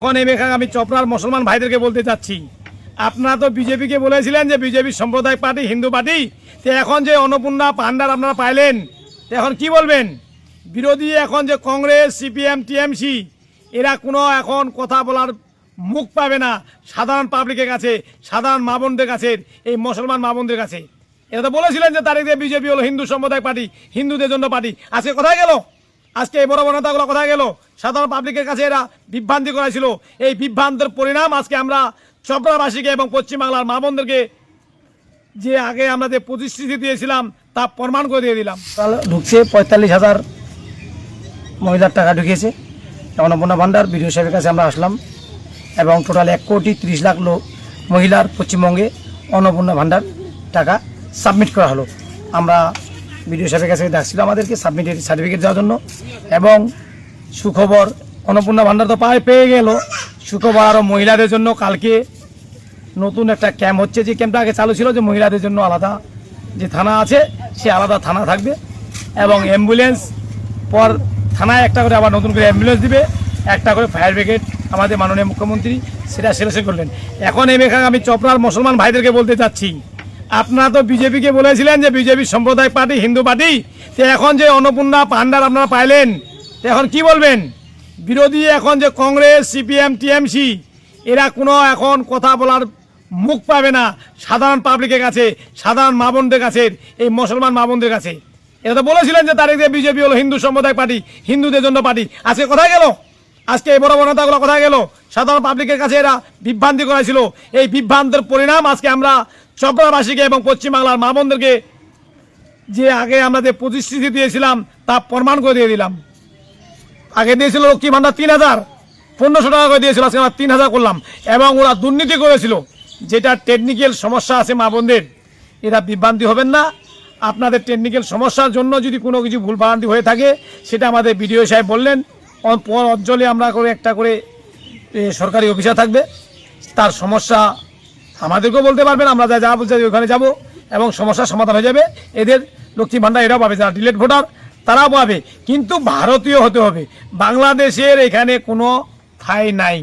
এখন আমি চপড়ার মুসলমান ভাইদেরকে বলতে চাচ্ছি, আপনারা তো বিজেপিকে বলেছিলেন যে বিজেপি সম্প্রদায় পার্টি, হিন্দু পার্টি। তো এখন যে অন্নপূর্ণা ভান্ডার আপনারা পাইলেন, তো এখন কি বলবেন? বিরোধী এখন যে কংগ্রেস, সিপিএম, টিএমসি, এরা কোনো এখন কথা বলার মুখ পাবে না সাধারণ পাবলিকের কাছে, সাধারণ মা বোনদের কাছে, এই মুসলমান মা বোনদের কাছে। এরা তো বলেছিলেন যে তারিখে বিজেপি হলো হিন্দু সম্প্রদায় পার্টি, হিন্দুদের জন্য পার্টি। আজকে কোথায় গেল? আজকে এই বড় বড় নেতাগুলো কোথায় গেল? সাধারণ পাবলিকের কাছে এরা বিভ্রান্তি করেছিল। এই বিভ্রান্তের পরিণাম আজকে আমরা চপড়াবাসীকে এবং পশ্চিমবাংলার মা বোনদেরকে যে আগে আমরা যে প্রতিশ্রুতি দিয়েছিলাম তা প্রমাণ করে দিয়ে দিলাম। ঢুকছে 45,000 মহিলার টাকা ঢুকিয়েছে অন্নপূর্ণা ভান্ডার। বিডিও সাহেবের কাছে আমরা আসলাম এবং টোটাল 1,30,00,000 লোক মহিলার পশ্চিমবঙ্গে অন্নপূর্ণা ভান্ডার টাকা সাবমিট করা হলো। আমরা বিডিও সাহেবের কাছে ডাকছিল আমাদেরকে সাবমিটের সার্টিফিকেট দেওয়ার জন্য। এবং সুখবর, অন্নপূর্ণা ভান্ডার তো পেয়ে গেল, সুখবর আরও মহিলাদের জন্য কালকে নতুন একটা ক্যাম্প হচ্ছে। যে ক্যাম্পটা আগে চালু ছিল যে মহিলাদের জন্য আলাদা যে থানা আছে, সে আলাদা থানা থাকবে এবং অ্যাম্বুলেন্স পর থানায় একটা করে আবার নতুন করে অ্যাম্বুলেন্স দিবে, একটা করে ফায়ার ব্রিগেড আমাদের মাননীয় মুখ্যমন্ত্রী সেটা সিলেকশন করলেন। এখন আমি চপড়ার মুসলমান ভাইদেরকে বলতে চাচ্ছি, আপনারা তো বিজেপিকে বলেছিলেন যে বিজেপি সম্প্রদায় পার্টি, হিন্দু পার্টি। তো এখন যে অন্নপূর্ণা ভান্ডার আপনারা পাইলেন, তো এখন কি বলবেন? বিরোধী এখন যে কংগ্রেস, সিপিএম, টিএমসি, এরা কোনো এখন কথা বলার মুখ পাবে না সাধারণ পাবলিকের কাছে, সাধারণ মা বোনদের কাছে, এই মুসলমান মা বোনদের কাছে। এরা তো বলেছিলেন যে তারিখে বিজেপি হলো হিন্দু সম্প্রদায় পার্টি, হিন্দুদের জন্য পার্টি। আজকে কোথায় গেল? আজকে এই বড় বড় নেতাগুলো কোথায় গেল? সাধারণ পাবলিকের কাছে এরা বিভ্রান্তি করেছিল। এই বিভ্রান্তের পরিণাম আজকে আমরা চপড়াবাসীকে এবং পশ্চিমবাংলার মা বোনদেরকে যে আগে আমরা যে প্রতিশ্রুতি দিয়েছিলাম তা প্রমাণ করে দিয়ে দিলাম। আগে দিয়েছিল লক্ষ্মী ভান্ডার 3,000, 1,500 টাকা করে দিয়েছিল, আজকে আমরা 3,000 করলাম। এবং ওরা দুর্নীতি করেছিল, যেটা টেকনিক্যাল সমস্যা আছে মা বোনদের, এরা বিভ্রান্তি হবেন না। আপনাদের টেকনিক্যাল সমস্যার জন্য যদি কোনো কিছু ভুলভ্রান্তি হয়ে থাকে, সেটা আমাদের বিডিও সাহেব বললেন। অঞ্চলে আমরা করে একটা করে সরকারি অফিসার থাকবে, তার সমস্যা আমাদেরকেও বলতে পারবেন, আমরা যা বলছি ওখানে যাব এবং সমস্যার সমাধান হয়ে যাবে। এদের লক্ষ্মী ভান্ডার এরাও পাবে, যারা ডিলেট ভোটার তারাও পাবে, কিন্তু ভারতীয় হতে হবে। বাংলাদেশের এখানে কোনো ঠাঁই নাই।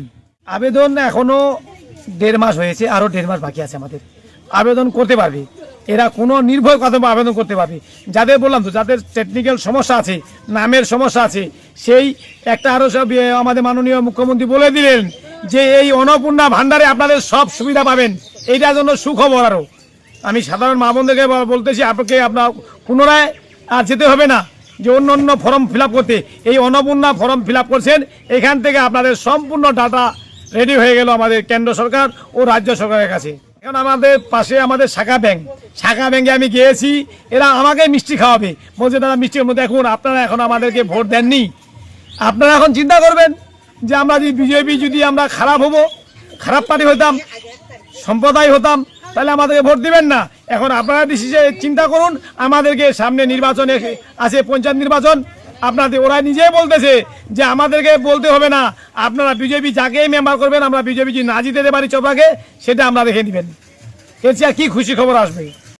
আবেদন এখনও 1.5 মাস হয়েছে, আরও 1.5 মাস বাকি আছে আমাদের। আবেদন করতে পারবে এরা, কোনো নির্ভয় কথা আবেদন করতে পারবে। যাদের বললাম তো, যাদের টেকনিক্যাল সমস্যা আছে, নামের সমস্যা আছে, সেই একটা আরও সব আমাদের মাননীয় মুখ্যমন্ত্রী বলে দিলেন যে এই অন্নপূর্ণা ভান্ডারে আপনাদের সব সুবিধা পাবেন। এইটার জন্য সুখবর। আরও আমি সাধারণ মা বোনদেরকে বলতেছি, আপনার পুনরায় আর যেতে হবে না যে অন্য ফর্ম ফিল করতে। এই অন্নপূর্ণা ফর্ম ফিল করছেন, এখান থেকে আপনাদের সম্পূর্ণ ডাটা রেডি হয়ে গেল আমাদের কেন্দ্র সরকার ও রাজ্য সরকারের কাছে। এখন আমাদের পাশে আমাদের শাখা ব্যাংকে আমি গিয়েছি, এরা আমাকে মিষ্টি খাওয়াবে, বলছে দাদা মিষ্টির মধ্যে। দেখুন, আপনারা এখন আমাদেরকে ভোট দেননি, আপনারা এখন চিন্তা করবেন যে আমরা যদি বিজেপি যদি আমরা খারাপ পার্টি হতাম, সম্প্রদায় হতাম, তাহলে আমাদেরকে ভোট দিবেন না। এখন আপনারা চিন্তা করুন, আমাদেরকে সামনে নির্বাচন আছে, পঞ্চায়েত নির্বাচন। আপনাদের ওরা নিজেই বলতেছে যে আমাদেরকে বলতে হবে না, আপনারা বিজেপি যাকেই মেম্বার করবেন, আমরা বিজেপি যদি না জিতে পারি চপড়াকে, সেটা আমরা দেখে নেবেন। এর চেয়ে কি খুশি খবর আসবে?